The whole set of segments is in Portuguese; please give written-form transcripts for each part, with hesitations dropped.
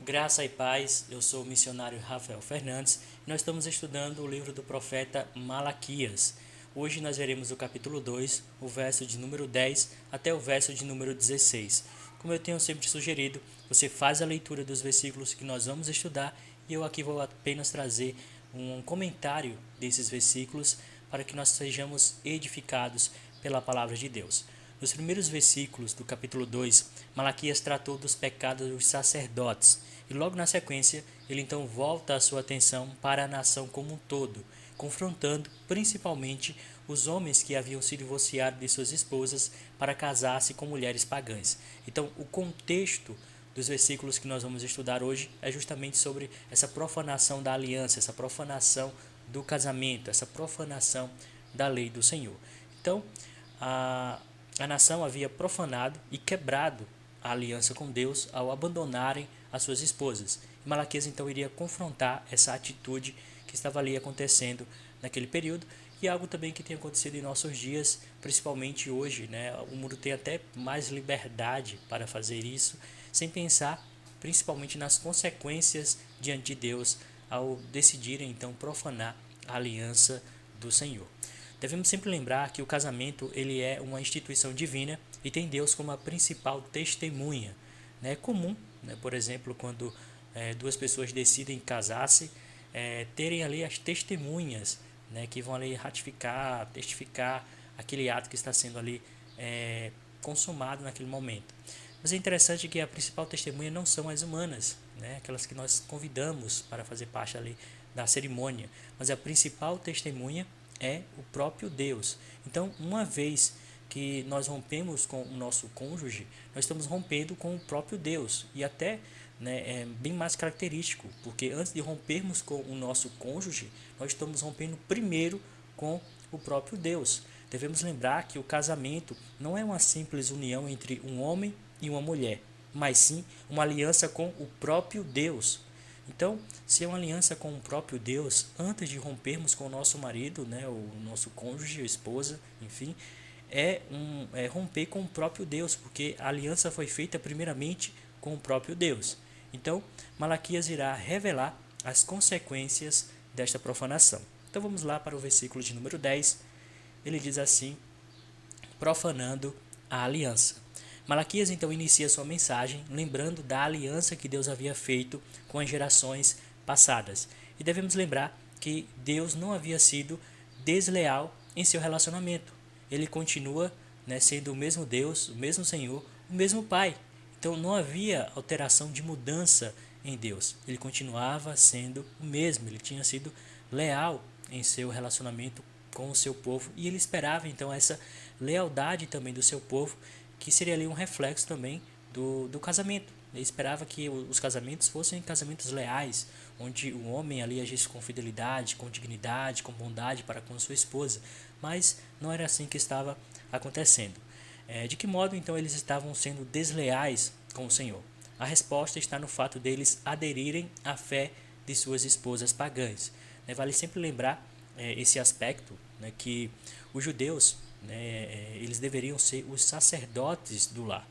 Graça e paz, eu sou o missionário Rafael Fernandes e nós estamos estudando o livro do profeta Malaquias. Hoje nós veremos o capítulo 2, o verso de número 10 até o verso de número 16. Como eu tenho sempre sugerido, você faz a leitura dos versículos que nós vamos estudar e eu aqui vou apenas trazer um comentário desses versículos para que nós sejamos edificados pela palavra de Deus. Nos primeiros versículos do capítulo 2, Malaquias tratou dos pecados dos sacerdotes e logo na sequência ele então volta a sua atenção para a nação como um todo, confrontando principalmente os homens que haviam se divorciado de suas esposas para casar-se com mulheres pagãs. Então, o contexto dos versículos que nós vamos estudar hoje é justamente sobre essa profanação da aliança, essa profanação do casamento, essa profanação da lei do Senhor. Então, a nação havia profanado e quebrado a aliança com Deus ao abandonarem as suas esposas. E Malaquias então iria confrontar essa atitude que estava ali acontecendo naquele período e algo também que tem acontecido em nossos dias, principalmente hoje, né? O mundo tem até mais liberdade para fazer isso, sem pensar principalmente nas consequências diante de Deus ao decidirem então profanar a aliança do Senhor. Devemos sempre lembrar que o casamento ele é uma instituição divina e tem Deus como a principal testemunha. É comum, né, por exemplo, quando duas pessoas decidem casar-se, terem ali as testemunhas, né, que vão ali ratificar, testificar aquele ato que está sendo ali consumado naquele momento. Mas é interessante que a principal testemunha não são as humanas, né, aquelas que nós convidamos para fazer parte ali da cerimônia, mas a principal testemunha é o próprio Deus. Então, uma vez que nós rompemos com o nosso cônjuge, nós estamos rompendo com o próprio Deus. E até é bem mais característico, porque antes de rompermos com o nosso cônjuge, nós estamos rompendo primeiro com o próprio Deus. Devemos lembrar que o casamento não é uma simples união entre um homem e uma mulher, mas sim uma aliança com o próprio Deus. Então, se é uma aliança com o próprio Deus, antes de rompermos com o nosso marido, né, o nosso cônjuge, a esposa, enfim, é romper com o próprio Deus, porque a aliança foi feita primeiramente com o próprio Deus. Então, Malaquias irá revelar as consequências desta profanação. Então vamos lá para o versículo de número 10. Ele diz assim: profanando a aliança. Malaquias então inicia sua mensagem lembrando da aliança que Deus havia feito com as gerações passadas. E devemos lembrar que Deus não havia sido desleal em seu relacionamento. Ele continua, né, sendo o mesmo Deus, o mesmo Senhor, o mesmo Pai. Então não havia alteração de mudança em Deus. Ele continuava sendo o mesmo, ele tinha sido leal em seu relacionamento com o seu povo e ele esperava então essa lealdade também do seu povo, que seria ali um reflexo também do casamento. Ele esperava que os casamentos fossem casamentos leais, onde o homem ali agisse com fidelidade, com dignidade, com bondade para com sua esposa, mas não era assim que estava acontecendo. De que modo então eles estavam sendo desleais com o Senhor? A resposta está no fato deles aderirem à fé de suas esposas pagãs. Vale sempre lembrar esse aspecto, né, que os judeus, né, eles deveriam ser os sacerdotes do lar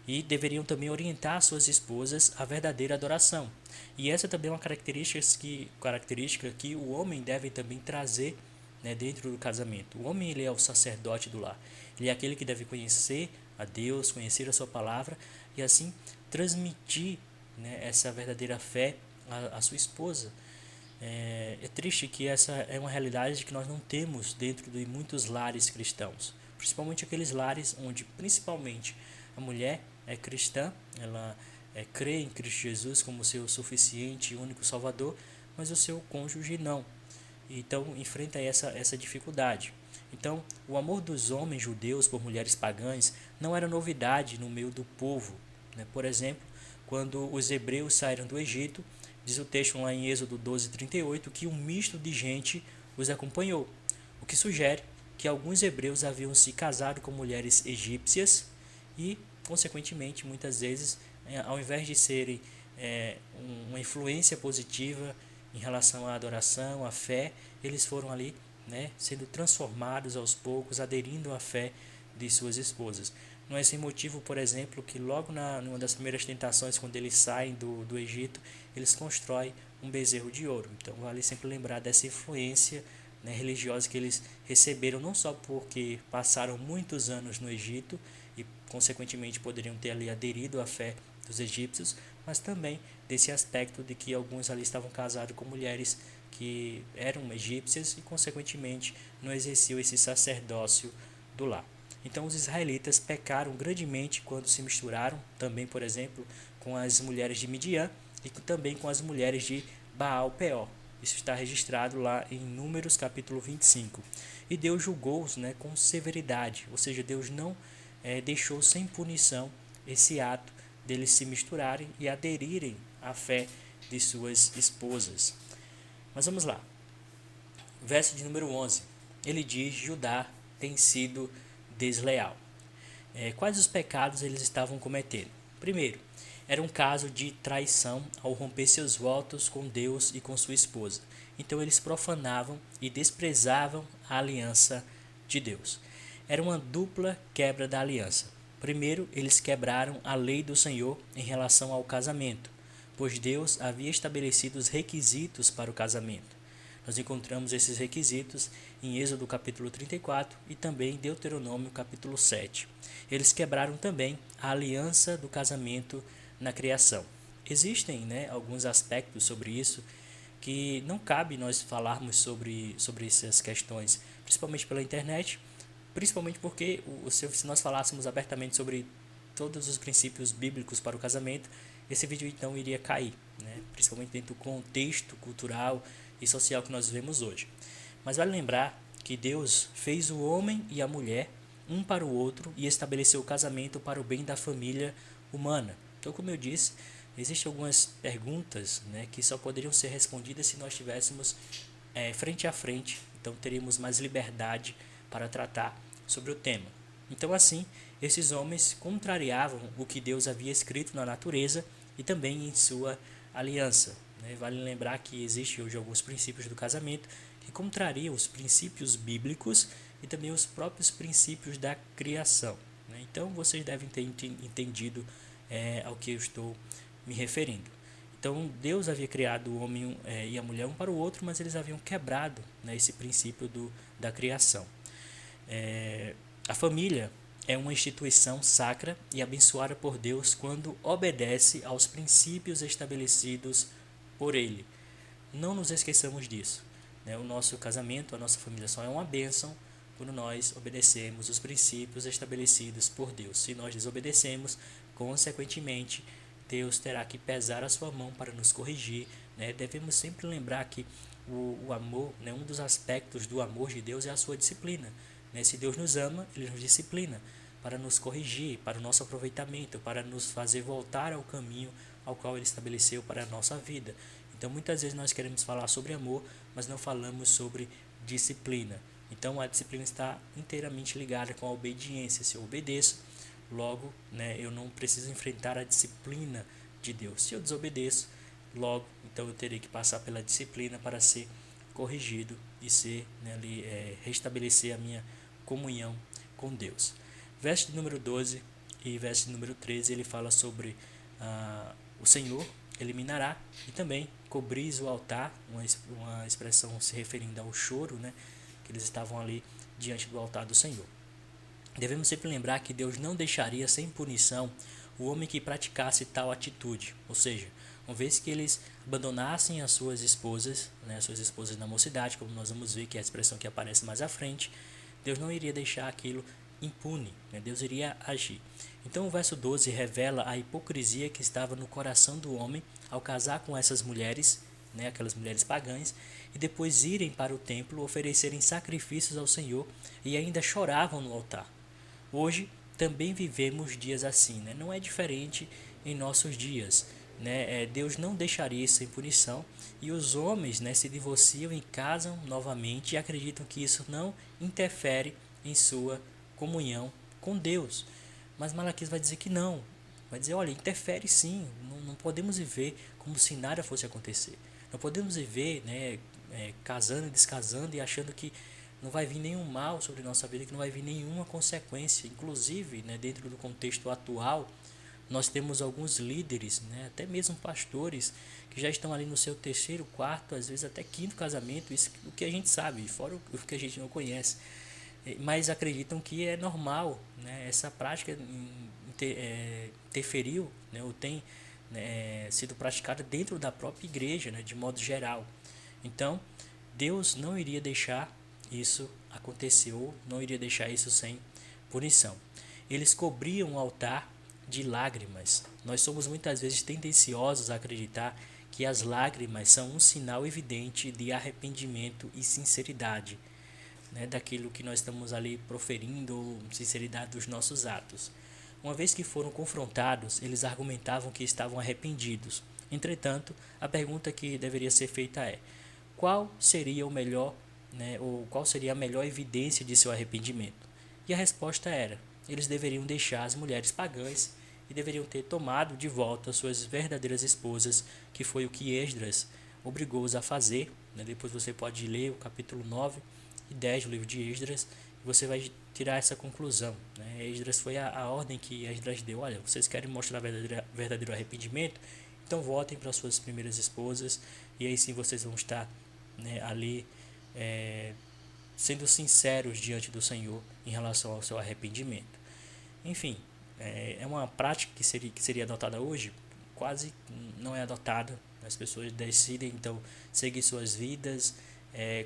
e deveriam também orientar suas esposas à verdadeira adoração. E essa também é uma característica que o homem deve também trazer, né, dentro do casamento. O homem ele é o sacerdote do lar. Ele é aquele que deve conhecer a Deus, conhecer a sua palavra e assim transmitir, né, essa verdadeira fé à sua esposa. É triste que essa é uma realidade que nós não temos dentro de muitos lares cristãos, principalmente aqueles lares onde principalmente a mulher é cristã, ela crê em Cristo Jesus como seu suficiente e único Salvador, mas o seu cônjuge não. Então enfrenta essa dificuldade. Então o amor dos homens judeus por mulheres pagãs não era novidade no meio do povo, né? Por exemplo, quando os hebreus saíram do Egito, diz o texto lá em Êxodo 12:38 que um misto de gente os acompanhou, o que sugere que alguns hebreus haviam se casado com mulheres egípcias e, consequentemente, muitas vezes, ao invés de serem uma influência positiva em relação à adoração, à fé, eles foram ali, né, sendo transformados aos poucos, aderindo à fé de suas esposas. Não é sem motivo, por exemplo, que logo numa das primeiras tentações, quando eles saem do Egito, eles constroem um bezerro de ouro. Então vale sempre lembrar dessa influência, né, religiosa que eles receberam, não só porque passaram muitos anos no Egito e consequentemente poderiam ter ali aderido à fé dos egípcios, mas também desse aspecto de que alguns ali estavam casados com mulheres que eram egípcias e consequentemente não exerciam esse sacerdócio do lar. Então os israelitas pecaram grandemente quando se misturaram também, por exemplo, com as mulheres de Midian e também com as mulheres de Baal-Peor. Isso está registrado lá em Números capítulo 25. E Deus julgou-os, né, com severidade, ou seja, Deus não deixou sem punição esse ato deles se misturarem e aderirem à fé de suas esposas. Mas vamos lá. Verso de número 11. Ele diz: Judá tem sido desleal. Quais os pecados eles estavam cometendo? Primeiro, era um caso de traição ao romper seus votos com Deus e com sua esposa. Então eles profanavam e desprezavam a aliança de Deus. Era uma dupla quebra da aliança. Primeiro, eles quebraram a lei do Senhor em relação ao casamento, pois Deus havia estabelecido os requisitos para o casamento. Nós encontramos esses requisitos em Êxodo capítulo 34 e também em Deuteronômio capítulo 7. Eles quebraram também a aliança do casamento na criação. Existem, alguns aspectos sobre isso que não cabe nós falarmos sobre essas questões, principalmente pela internet, principalmente porque se nós falássemos abertamente sobre todos os princípios bíblicos para o casamento, esse vídeo então iria cair, principalmente dentro do contexto cultural e social que nós vivemos hoje. Mas vale lembrar que Deus fez o homem e a mulher um para o outro e estabeleceu o casamento para o bem da família humana. Então, como eu disse, existem algumas perguntas, que só poderiam ser respondidas se nós estivéssemos frente a frente, então teríamos mais liberdade para tratar sobre o tema. Então, assim, esses homens contrariavam o que Deus havia escrito na natureza e também em sua aliança. Vale lembrar que existem hoje alguns princípios do casamento que contrariam os princípios bíblicos e também os próprios princípios da criação. Então, vocês devem ter entendido ao que eu estou me referindo. Então, Deus havia criado o homem e a mulher um para o outro, mas eles haviam quebrado esse princípio da criação. A família é uma instituição sacra e abençoada por Deus quando obedece aos princípios estabelecidos por Ele. Não nos esqueçamos disso. O nosso casamento, a nossa família só é uma bênção quando nós obedecemos os princípios estabelecidos por Deus. Se nós desobedecemos, consequentemente, Deus terá que pesar a sua mão para nos corrigir. Devemos sempre lembrar que o amor, um dos aspectos do amor de Deus é a sua disciplina. Se Deus nos ama, Ele nos disciplina para nos corrigir, para o nosso aproveitamento, para nos fazer voltar ao caminho ao qual Ele estabeleceu para a nossa vida. Então, muitas vezes nós queremos falar sobre amor, mas não falamos sobre disciplina. Então, a disciplina está inteiramente ligada com a obediência. Se eu obedeço, logo, eu não preciso enfrentar a disciplina de Deus. Se eu desobedeço, logo, então eu terei que passar pela disciplina para ser corrigido e ser, restabelecer a minha comunhão com Deus. Verso de número 12 e verso de número 13, ele fala sobre o Senhor eliminará e também cobris o altar, uma expressão se referindo ao choro, que eles estavam ali diante do altar do Senhor. Devemos sempre lembrar que Deus não deixaria sem punição o homem que praticasse tal atitude, ou seja, uma vez que eles abandonassem as suas esposas na mocidade, como nós vamos ver que é a expressão que aparece mais à frente, Deus não iria deixar aquilo impune, Deus iria agir. Então o verso 12 revela a hipocrisia que estava no coração do homem ao casar com essas mulheres, aquelas mulheres pagãs, e depois irem para o templo oferecerem sacrifícios ao Senhor e ainda choravam no altar. Hoje também vivemos dias assim, não é diferente em nossos dias. Deus não deixaria isso sem punição e os homens se divorciam e casam novamente e acreditam que isso não interfere em sua comunhão com Deus. Mas Malaquias vai dizer que não, vai dizer, olha, interfere sim, não podemos viver como se nada fosse acontecer. Não podemos viver casando e descasando e achando que não vai vir nenhum mal sobre nossa vida, que não vai vir nenhuma consequência. Inclusive, né, dentro do contexto atual, nós temos alguns líderes, né, até mesmo pastores, que já estão ali no seu terceiro, quarto, às vezes até quinto casamento, isso o que a gente sabe, fora o que a gente não conhece, mas acreditam que é normal, né, essa prática interferiu, né, ou tem, né, sido praticada dentro da própria igreja, né, de modo geral. Então, Deus não iria deixar isso acontecer, ou não iria deixar isso sem punição. Eles cobriam o altar de lágrimas. Nós somos muitas vezes tendenciosos a acreditar que as lágrimas são um sinal evidente de arrependimento e sinceridade, né, daquilo que nós estamos ali proferindo, ou sinceridade dos nossos atos. Uma vez que foram confrontados, eles argumentavam que estavam arrependidos. Entretanto, a pergunta que deveria ser feita é: qual seria o melhor, né, ou qual seria a melhor evidência de seu arrependimento? E a resposta era: eles deveriam deixar as mulheres pagãs e deveriam ter tomado de volta suas verdadeiras esposas, que foi o que Esdras obrigou-os a fazer. Né? Depois você pode ler o capítulo 9 e 10 do livro de Esdras, e você vai tirar essa conclusão. Né? Esdras foi a ordem que Esdras deu: olha, vocês querem mostrar verdadeiro arrependimento? Então voltem para suas primeiras esposas, e aí sim vocês vão estar, né, ali sendo sinceros diante do Senhor em relação ao seu arrependimento. Enfim, é uma prática que seria adotada hoje, quase não é adotada. As pessoas decidem então seguir suas vidas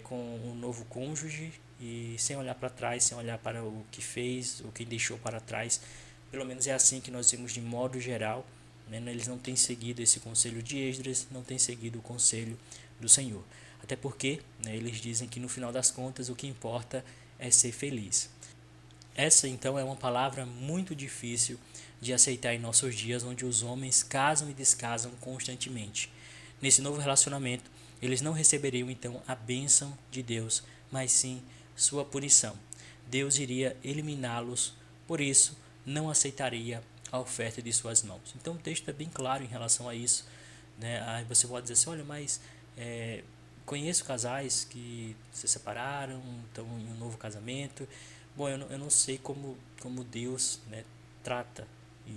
com um novo cônjuge e sem olhar para trás, sem olhar para o que fez, o que deixou para trás. Pelo menos é assim que nós vemos de modo geral. Né? Eles não têm seguido esse conselho de Esdras, não têm seguido o conselho do Senhor. Até porque, né, eles dizem que no final das contas o que importa é ser feliz. Essa então é uma palavra muito difícil de aceitar em nossos dias, onde os homens casam e descasam constantemente. Nesse novo relacionamento, eles não receberiam então a bênção de Deus, mas sim sua punição. Deus iria eliminá-los, por isso não aceitaria a oferta de suas mãos. Então o texto é bem claro em relação a isso. Né? Aí você pode dizer assim: olha, mas conheço casais que se separaram, estão em um novo casamento. Bom, eu não sei como Deus, né, trata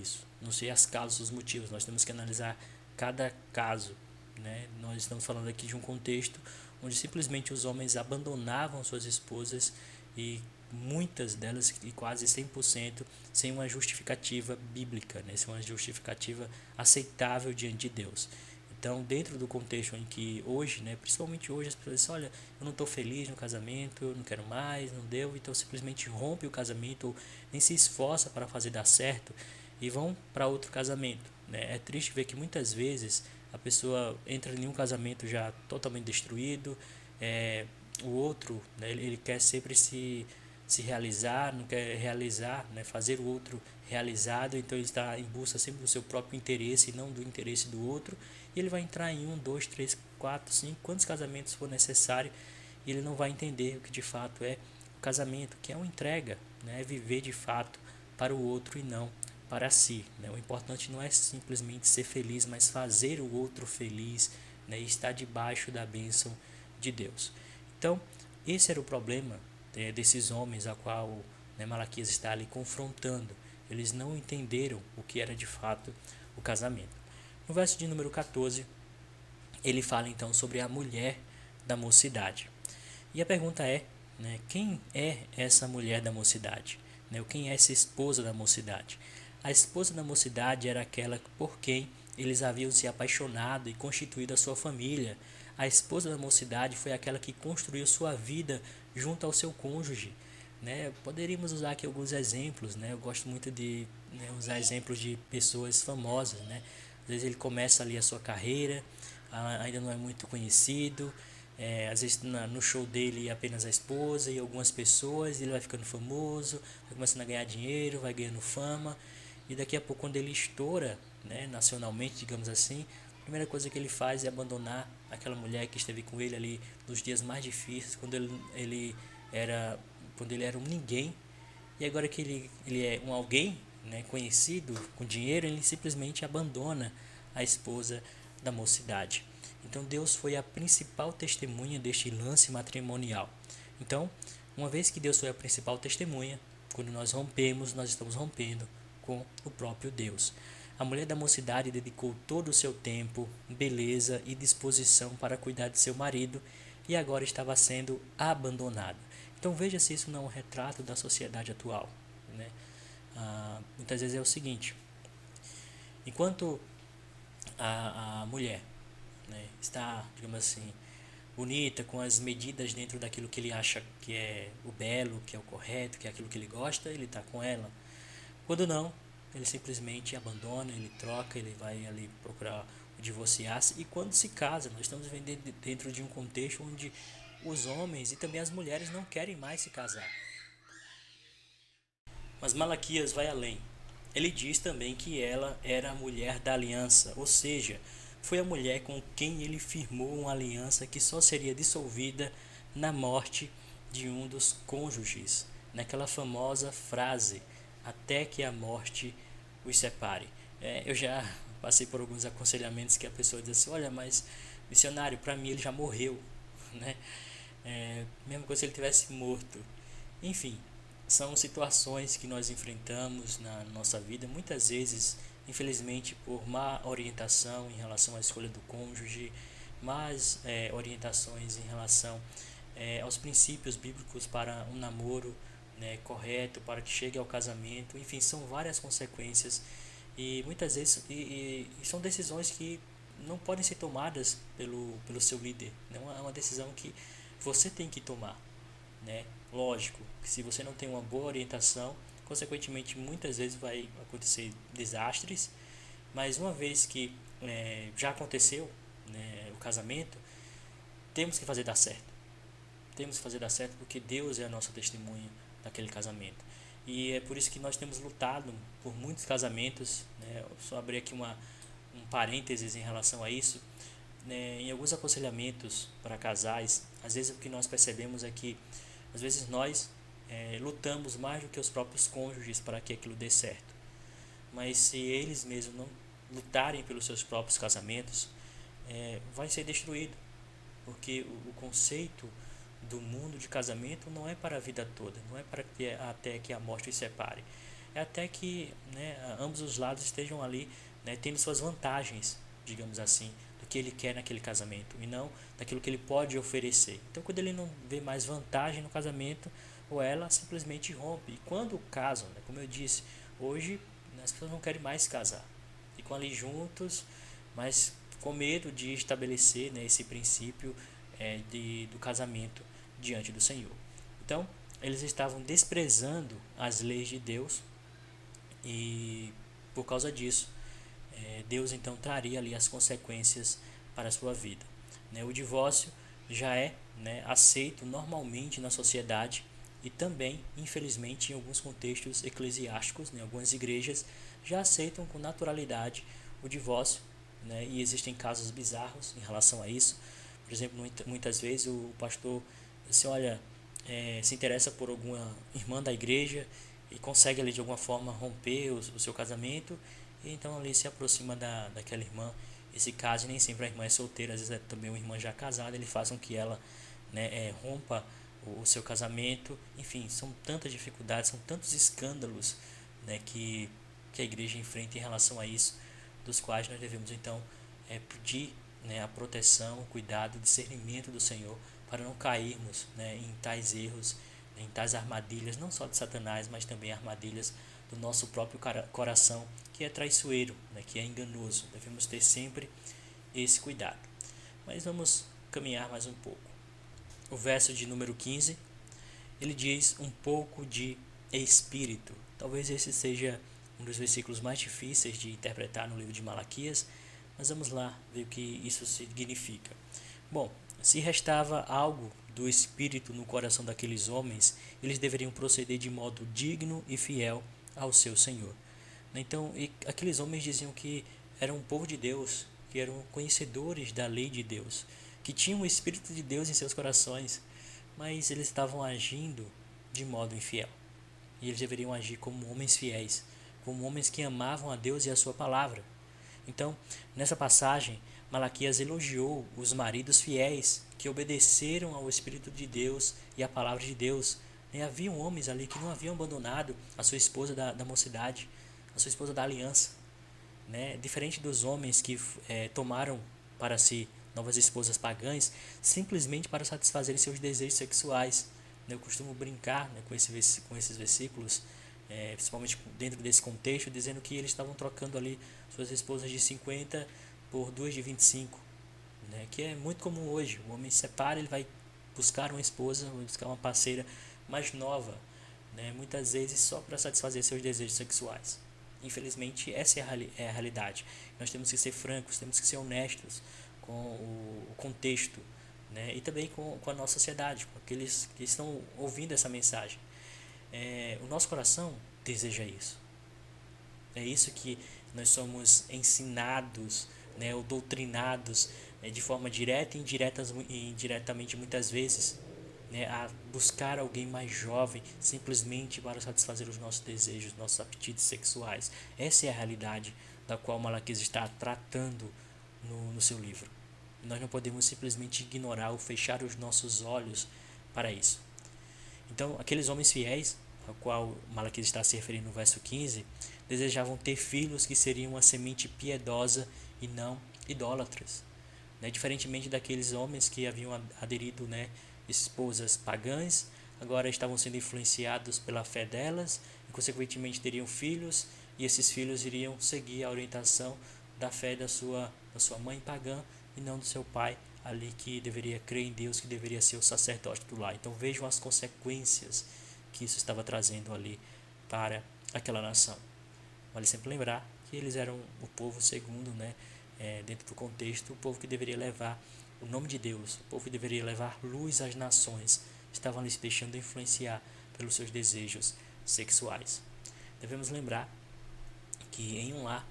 isso. Não sei as causas, os motivos. Nós temos que analisar cada caso. Né? Nós estamos falando aqui de um contexto onde simplesmente os homens abandonavam suas esposas, e muitas delas, e quase 100%, sem uma justificativa bíblica, né? Sem uma justificativa aceitável diante de Deus. Então, dentro do contexto em que hoje, né, principalmente hoje, as pessoas dizem: olha, eu não estou feliz no casamento, eu não quero mais, não deu, então simplesmente rompe o casamento, ou nem se esforça para fazer dar certo, e vão para outro casamento. Né? É triste ver que muitas vezes a pessoa entra em um casamento já totalmente destruído, o outro, né, ele quer sempre se realizar, não quer realizar, né, fazer o outro realizado, então ele está em busca sempre do seu próprio interesse e não do interesse do outro, e ele vai entrar em 1, 2, 3, 4, 5, quantos casamentos for necessário, e ele não vai entender o que de fato é o casamento, que é uma entrega, né, é viver de fato para o outro e não para si. Né? O importante não é simplesmente ser feliz, mas fazer o outro feliz, né, e estar debaixo da bênção de Deus. Então, esse era o problema desses homens a qual, né, Malaquias está ali confrontando. Eles não entenderam o que era de fato o casamento. No verso de número 14, ele fala então sobre a mulher da mocidade. E a pergunta é, né, quem é essa mulher da mocidade? Né, quem é essa esposa da mocidade? A esposa da mocidade era aquela por quem eles haviam se apaixonado e constituído a sua família. A esposa da mocidade foi aquela que construiu sua vida junto ao seu cônjuge. Né? Poderíamos usar aqui alguns exemplos. Né? Eu gosto muito de, né, usar exemplos de pessoas famosas. Né? Às vezes ele começa ali a sua carreira, ainda não é muito conhecido. Às vezes no show dele apenas a esposa e algumas pessoas, ele vai ficando famoso, vai começando a ganhar dinheiro, vai ganhando fama, e daqui a pouco, quando ele estoura, né, nacionalmente, digamos assim, a primeira coisa que ele faz é abandonar aquela mulher que esteve com ele ali nos dias mais difíceis, quando ele era um ninguém, e agora que ele é um alguém, né, conhecido, com dinheiro, ele simplesmente abandona a esposa da mocidade. Então Deus foi a principal testemunha deste lance matrimonial. Então, Uma vez que Deus foi a principal testemunha, quando nós rompemos, nós estamos rompendo com o próprio Deus. A mulher da mocidade dedicou todo o seu tempo, beleza e disposição para cuidar de seu marido e agora estava sendo abandonada. Então veja se isso não é um retrato da sociedade atual, né? Muitas vezes é o seguinte: enquanto a mulher, né, está, digamos assim, bonita, com as medidas dentro daquilo que ele acha que é o belo, que é o correto, que é aquilo que ele gosta, ele está com ela. Quando não, ele simplesmente abandona, ele troca, ele vai ali procurar divorciar-se. E quando se casa, nós estamos vivendo dentro de um contexto onde os homens e também as mulheres não querem mais se casar. Mas Malaquias vai além. Ele diz também que ela era a mulher da aliança, ou seja, foi a mulher com quem ele firmou uma aliança que só seria dissolvida na morte de um dos cônjuges, naquela famosa frase, até que a morte os separe. Eu já passei por alguns aconselhamentos que a pessoa diz assim: olha, mas missionário, para mim ele já morreu, né? Mesmo como se ele tivesse morto. Enfim, são situações que nós enfrentamos na nossa vida, muitas vezes, infelizmente, por má orientação em relação à escolha do cônjuge, más orientações em relação aos princípios bíblicos para um namoro, né, correto, para que chegue ao casamento. Enfim, são várias consequências e muitas vezes e são decisões que não podem ser tomadas pelo seu líder. Não é uma decisão que você tem que tomar, né? Lógico que se você não tem uma boa orientação, consequentemente muitas vezes vai acontecer desastres, mas uma vez que já aconteceu, né, o casamento, temos que fazer dar certo. Temos que fazer dar certo porque Deus é a nossa testemunha daquele casamento. E é por isso que nós temos lutado por muitos casamentos, né? Eu só abrir aqui um parênteses em relação a isso, né? Em alguns aconselhamentos para casais, às vezes o que nós percebemos é que às vezes nós lutamos mais do que os próprios cônjuges para que aquilo dê certo. Mas se eles mesmos não lutarem pelos seus próprios casamentos, vai ser destruído. Porque o conceito do mundo de casamento não é para a vida toda, não é para que até que a morte os separe. É até que, né, ambos os lados estejam ali, né, tendo suas vantagens, digamos assim, do que ele quer naquele casamento e não daquilo que ele pode oferecer. Então, quando ele não vê mais vantagem no casamento, ou ela simplesmente rompe. E quando casam, né, como eu disse, hoje as pessoas não querem mais casar, ficam ali juntos, mas com medo de estabelecer, né, esse princípio do casamento diante do Senhor. Então, eles estavam desprezando as leis de Deus e por causa disso, Deus então traria ali as consequências para a sua vida. Né? O divórcio já é, né, aceito normalmente na sociedade e também, infelizmente, em alguns contextos eclesiásticos, né, algumas igrejas já aceitam com naturalidade o divórcio, né, e existem casos bizarros em relação a isso. Por exemplo, muitas vezes o pastor assim, olha, se interessa por alguma irmã da igreja e consegue ali de alguma forma romper o seu casamento, e então ali se aproxima daquela irmã. Esse caso nem sempre a irmã é solteira, às vezes é também uma irmã já casada, ele faz com que ela, né, rompa o seu casamento. Enfim, são tantas dificuldades, são tantos escândalos, né, que a igreja enfrenta em relação a isso, dos quais nós devemos então pedir, né, a proteção, o cuidado, o discernimento do Senhor para não cairmos, né, em tais erros, em tais armadilhas, não só de Satanás, mas também armadilhas do nosso próprio coração, que é traiçoeiro, né, que é enganoso. Devemos ter sempre esse cuidado. Mas vamos caminhar mais um pouco. O verso de número 15, ele diz um pouco de espírito. Talvez esse seja um dos versículos mais difíceis de interpretar no livro de Malaquias, mas vamos lá ver o que isso significa. Bom, se restava algo do espírito no coração daqueles homens, eles deveriam proceder de modo digno e fiel ao seu Senhor. Então, aqueles homens diziam que eram um povo de Deus, que eram conhecedores da lei de Deus, que tinham o Espírito de Deus em seus corações, mas eles estavam agindo de modo infiel. E eles deveriam agir como homens fiéis, como homens que amavam a Deus e a sua palavra. Então, nessa passagem, Malaquias elogiou os maridos fiéis que obedeceram ao Espírito de Deus e à palavra de Deus, E haviam homens ali que não haviam abandonado a sua esposa da mocidade, a sua esposa da aliança, né? Diferente dos homens que tomaram para si novas esposas pagãs simplesmente para satisfazerem seus desejos sexuais, né? Eu costumo brincar, né, com esses versículos, principalmente dentro desse contexto, dizendo que eles estavam trocando ali suas esposas de 50 por duas de 25, né? Que é muito comum hoje. O homem se separa, ele vai buscar uma esposa, vai buscar uma parceira mais nova, né? Muitas vezes só para satisfazer seus desejos sexuais. Infelizmente, essa é a realidade. Nós temos que ser francos, temos que ser honestos com o contexto, né? E também com a nossa sociedade, com aqueles que estão ouvindo essa mensagem. O nosso coração deseja isso. É isso que nós somos ensinados, né, ou doutrinados, de forma direta e indiretamente muitas vezes, né, a buscar alguém mais jovem simplesmente para satisfazer os nossos desejos, nossos apetites sexuais. Essa é a realidade da qual Malaquias está tratando no seu livro. Nós não podemos simplesmente ignorar ou fechar os nossos olhos para isso. Então, aqueles homens fiéis, ao qual Malaquias está se referindo no verso 15, desejavam ter filhos que seriam uma semente piedosa e não idólatras. Né? Diferentemente daqueles homens que haviam aderido, né, esposas pagãs, agora estavam sendo influenciados pela fé delas e, consequentemente, teriam filhos, e esses filhos iriam seguir a orientação da fé da sua mãe pagã e não do seu pai ali, que deveria crer em Deus, que deveria ser o sacerdote do lar. Então vejam as consequências que isso estava trazendo ali para aquela nação. Vale sempre lembrar que eles eram o povo segundo, né, dentro do contexto, o povo que deveria levar o nome de Deus, o povo que deveria levar luz às nações, estavam ali se deixando influenciar pelos seus desejos sexuais. Devemos lembrar que em um lar,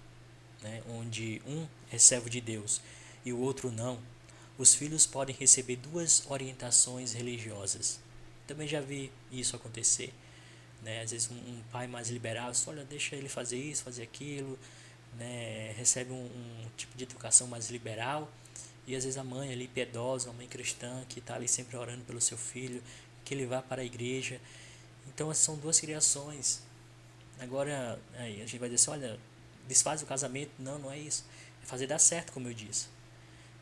né, onde um é servo de Deus e o outro não, os filhos podem receber duas orientações religiosas. Também já vi isso acontecer, né? Às vezes um pai mais liberal, só, olha, deixa ele fazer isso, fazer aquilo, né? Recebe um tipo de educação mais liberal, e às vezes a mãe ali piedosa, uma mãe cristã que está ali sempre orando pelo seu filho, que ele vá para a igreja. Então essas são duas criações. Agora aí a gente vai dizer assim, olha, desfaz o casamento. Não, não é isso. É fazer dar certo, como eu disse,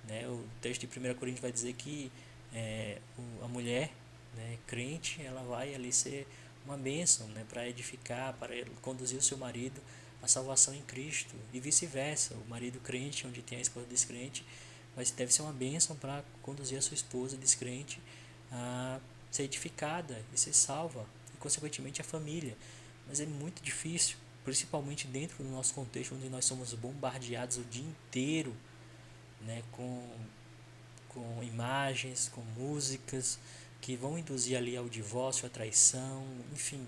né? O texto de 1 Coríntios vai dizer que a mulher, né, crente, ela vai ali ser uma bênção, né, para edificar, para conduzir o seu marido à salvação em Cristo, e vice-versa. O marido crente, onde tem a esposa descrente, mas deve ser uma bênção para conduzir a sua esposa descrente a ser edificada e ser salva, e consequentemente a família. Mas é muito difícil, principalmente dentro do nosso contexto, onde nós somos bombardeados o dia inteiro, né, com imagens, com músicas que vão induzir ali ao divórcio, à traição, enfim.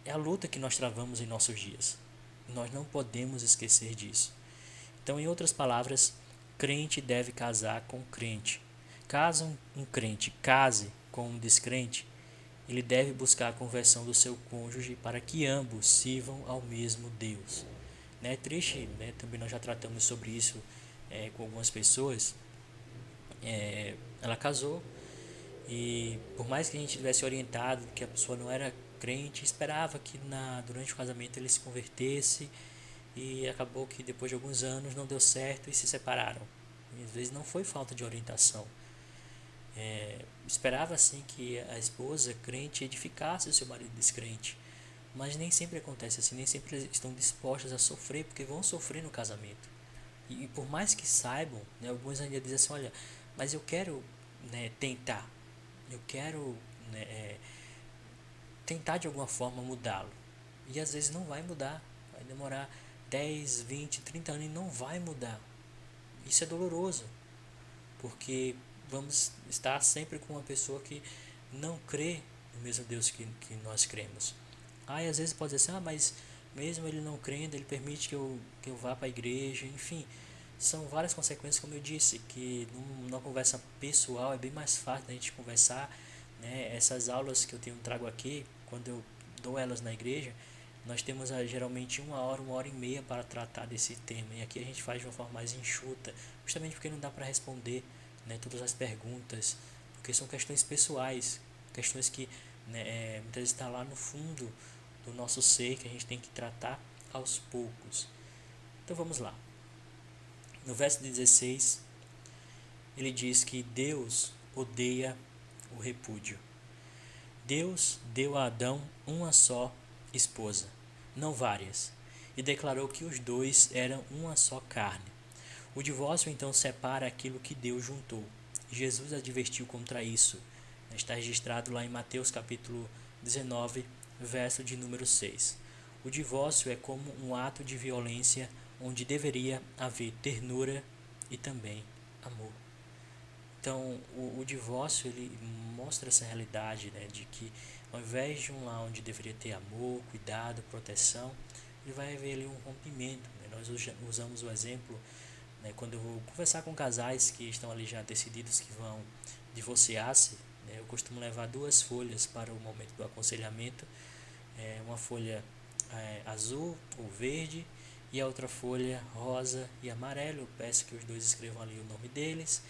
É a luta que nós travamos em nossos dias. Nós não podemos esquecer disso. Então, em outras palavras, crente deve casar com crente. Caso um crente case com um descrente, ele deve buscar a conversão do seu cônjuge para que ambos sirvam ao mesmo Deus. É triste, né? Também nós já tratamos sobre isso com algumas pessoas. Ela casou e, por mais que a gente tivesse orientado que a pessoa não era crente, esperava que durante o casamento ele se convertesse, e acabou que depois de alguns anos não deu certo e se separaram. E às vezes não foi falta de orientação. Esperava assim que a esposa crente edificasse o seu marido descrente, mas nem sempre acontece assim, nem sempre estão dispostas a sofrer, porque vão sofrer no casamento. E por mais que saibam, né, alguns ainda dizem assim, olha, mas eu quero, né, tentar, eu quero, né, tentar de alguma forma mudá-lo. E às vezes não vai mudar, vai demorar 10, 20, 30 anos e não vai mudar. Isso é doloroso, porque vamos estar sempre com uma pessoa que não crê no mesmo Deus que nós cremos. E às vezes pode dizer assim, mas mesmo ele não crendo, ele permite que eu vá para a igreja, enfim. São várias consequências, como eu disse, que numa conversa pessoal é bem mais fácil a gente conversar, né? Essas aulas que eu trago aqui, quando eu dou elas na igreja, nós temos geralmente uma hora e meia para tratar desse tema, e aqui a gente faz de uma forma mais enxuta, justamente porque não dá para responder, né, todas as perguntas, porque são questões pessoais, questões que, né, muitas vezes está lá no fundo do nosso ser, que a gente tem que tratar aos poucos. Então vamos lá. No verso 16, ele diz que Deus odeia o repúdio. Deus deu a Adão uma só esposa, não várias, e declarou que os dois eram uma só carne. O divórcio então separa aquilo que Deus juntou. Jesus advertiu contra isso. Está registrado lá em Mateus capítulo 19, verso de número 6. O divórcio é como um ato de violência onde deveria haver ternura e também amor. Então, o divórcio ele mostra essa realidade, né, de que ao invés de um lar onde deveria ter amor, cuidado, proteção, ele vai haver ali um rompimento. Né? Nós usamos o exemplo, né, quando eu vou conversar com casais que estão ali já decididos que vão divorciar-se, né, eu costumo levar 2 folhas para o momento do aconselhamento, uma folha azul ou verde e a outra folha rosa e amarelo. Eu peço que os dois escrevam ali o nome deles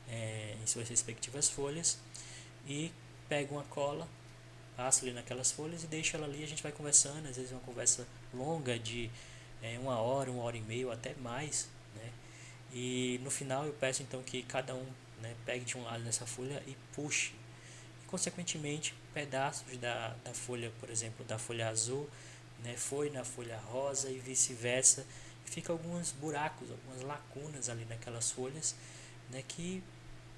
em suas respectivas folhas e pego uma cola, passo ali naquelas folhas e deixo ela ali. A gente vai conversando, às vezes uma conversa longa de 1 hora e meia ou até mais, né? E no final eu peço então que cada um, né, pegue de um lado dessa folha e puxe, e consequentemente pedaços da folha, por exemplo, da folha azul, né, foi na folha rosa e vice-versa, e fica alguns buracos, algumas lacunas ali naquelas folhas, né, que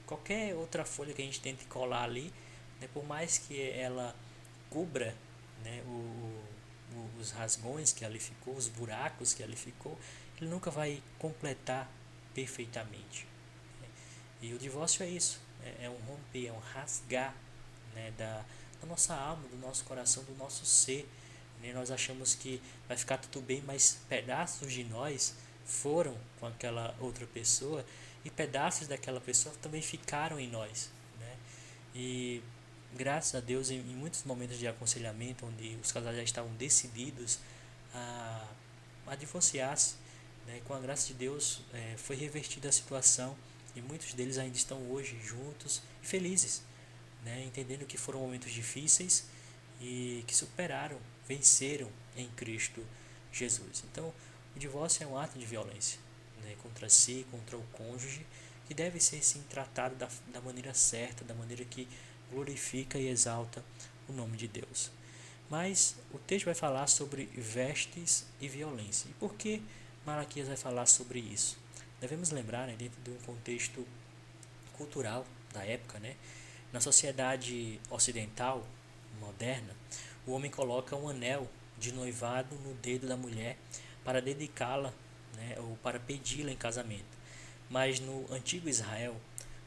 qualquer outra folha que a gente tente colar ali, né, por mais que ela cubra, né, os rasgões que ali ficou, os buracos que ali ficou, ele nunca vai completar perfeitamente. Né? E o divórcio é isso, é um romper, é um rasgar, né, da nossa alma, do nosso coração, do nosso ser. E nós achamos que vai ficar tudo bem, mas pedaços de nós foram com aquela outra pessoa e pedaços daquela pessoa também ficaram em nós, né? E graças a Deus, em muitos momentos de aconselhamento, onde os casais já estavam decididos a divorciar-se, né, com a graça de Deus, foi revertida a situação e muitos deles ainda estão hoje juntos e felizes, né, entendendo que foram momentos difíceis e que superaram, venceram em Cristo Jesus. Então, o divórcio é um ato de violência, né, contra si, contra o cônjuge, que deve ser sim tratado da maneira certa, da maneira que glorifica e exalta o nome de Deus. Mas o texto vai falar sobre vestes e violência. E por que Malaquias vai falar sobre isso? Devemos lembrar, né, dentro de um contexto cultural da época, né, na sociedade ocidental moderna, o homem coloca um anel de noivado no dedo da mulher para dedicá-la, né, ou para pedi-la em casamento. Mas no antigo Israel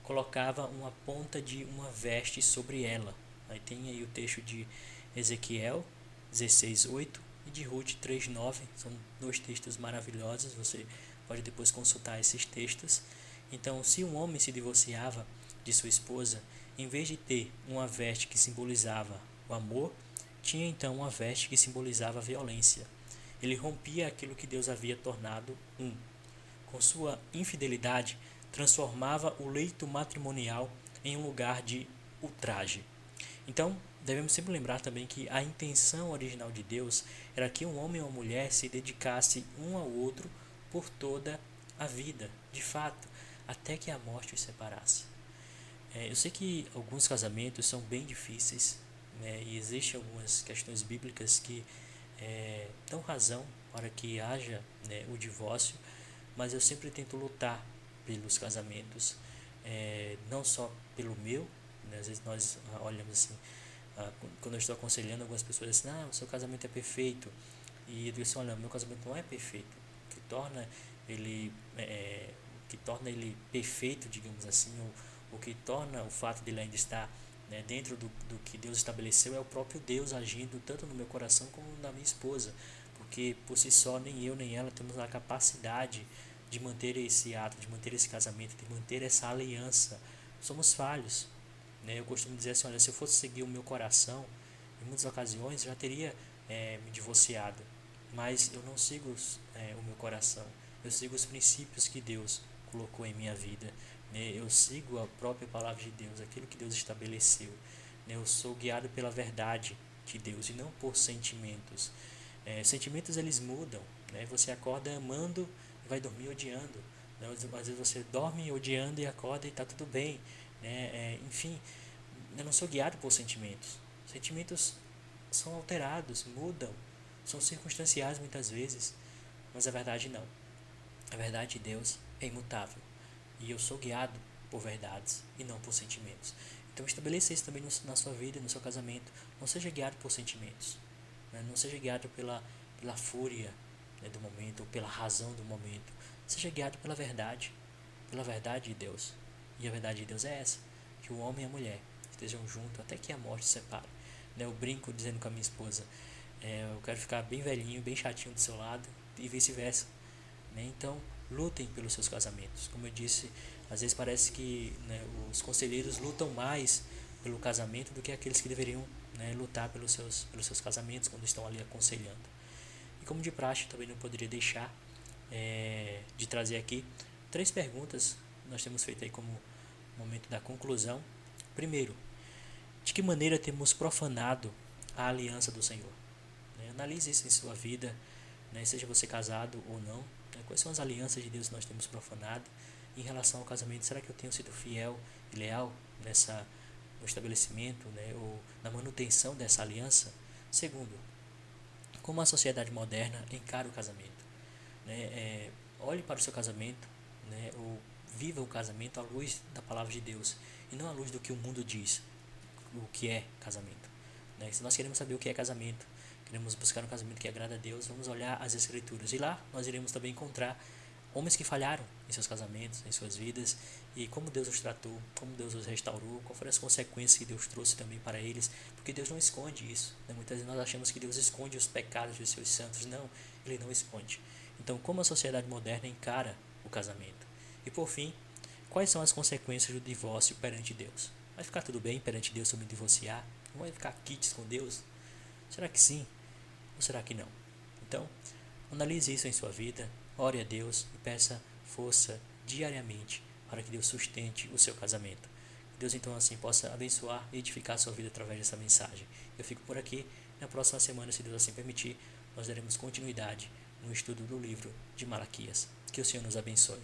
colocava uma ponta de uma veste sobre ela. Aí tem aí o texto de Ezequiel 16:8 e de Ruth 3:9. São 2 textos maravilhosos, você pode depois consultar esses textos. Então, se um homem se divorciava de sua esposa, em vez de ter uma veste que simbolizava o amor, tinha então uma veste que simbolizava a violência. Ele rompia aquilo que Deus havia tornado um. Com sua infidelidade, transformava o leito matrimonial em um lugar de ultraje. Então, devemos sempre lembrar também que a intenção original de Deus era que um homem ou uma mulher se dedicasse um ao outro por toda a vida, de fato, até que a morte os separasse. Eu sei que alguns casamentos são bem difíceis, né, e existem algumas questões bíblicas que dão razão para que haja, né, o divórcio, mas eu sempre tento lutar pelos casamentos, não só pelo meu, né, às vezes nós olhamos assim, quando eu estou aconselhando algumas pessoas assim, o seu casamento é perfeito, e eu digo assim, olha, meu casamento não é perfeito, o que torna ele, perfeito, digamos assim, o que torna o fato dele ainda estar, né, dentro do que Deus estabeleceu é o próprio Deus agindo tanto no meu coração como na minha esposa, porque por si só nem eu nem ela temos a capacidade de manter esse ato, de manter esse casamento, de manter essa aliança. Somos falhos, né? Eu costumo dizer assim, olha, se eu fosse seguir o meu coração, em muitas ocasiões já teria me divorciado, mas eu não sigo o meu coração, eu sigo os princípios que Deus colocou em minha vida, né? Eu sigo a própria palavra de Deus, aquilo que Deus estabeleceu, né? Eu sou guiado pela verdade de Deus e não por sentimentos. Sentimentos eles mudam, né? Você acorda amando e vai dormir odiando, né? Às vezes você dorme odiando e acorda e está tudo bem, né? Enfim, eu não sou guiado por sentimentos. Sentimentos são alterados, mudam, são circunstanciais muitas vezes, mas a verdade não. A verdade de Deus é imutável e eu sou guiado por verdades e não por sentimentos. Então estabeleça isso também na sua vida, no seu casamento. Não seja guiado por sentimentos, né? Não seja guiado pela fúria, né, do momento ou pela razão do momento. Seja guiado pela verdade de Deus. E a verdade de Deus é essa, que o homem e a mulher estejam juntos até que a morte os separe, né? Eu brinco dizendo com a minha esposa, eu quero ficar bem velhinho, bem chatinho do seu lado e vice-versa, né? Então, lutem pelos seus casamentos. Como eu disse, às vezes parece que, né, os conselheiros lutam mais pelo casamento do que aqueles que deveriam, né, lutar pelos seus casamentos quando estão ali aconselhando. E como de praxe, também não poderia deixar de trazer aqui 3 perguntas que nós temos feito aí como momento da conclusão. Primeiro, de que maneira temos profanado a aliança do Senhor? Analise isso em sua vida, né, seja você casado ou não, né, quais são as alianças de Deus que nós temos profanado em relação ao casamento. Será que eu tenho sido fiel e leal no estabelecimento, né, ou na manutenção dessa aliança? Segundo, como a sociedade moderna encara o casamento, né? Olhe para o seu casamento, né, ou viva o casamento à luz da palavra de Deus e não à luz do que o mundo diz o que é casamento, né? Se nós queremos saber o que é casamento, queremos buscar um casamento que agrada a Deus, vamos olhar as Escrituras. E lá nós iremos também encontrar homens que falharam em seus casamentos, em suas vidas, e como Deus os tratou, como Deus os restaurou, quais foram as consequências que Deus trouxe também para eles, porque Deus não esconde isso, né? Muitas vezes nós achamos que Deus esconde os pecados dos seus santos. Não, Ele não esconde. Então, como a sociedade moderna encara o casamento? E por fim, quais são as consequências do divórcio perante Deus? Vai ficar tudo bem perante Deus se eu me divorciar? Não vai ficar quites com Deus? Será que sim? Ou será que não? Então, analise isso em sua vida, ore a Deus e peça força diariamente para que Deus sustente o seu casamento. Que Deus então assim possa abençoar e edificar a sua vida através dessa mensagem. Eu fico por aqui. Na próxima semana, se Deus assim permitir, nós daremos continuidade no estudo do livro de Malaquias. Que o Senhor nos abençoe.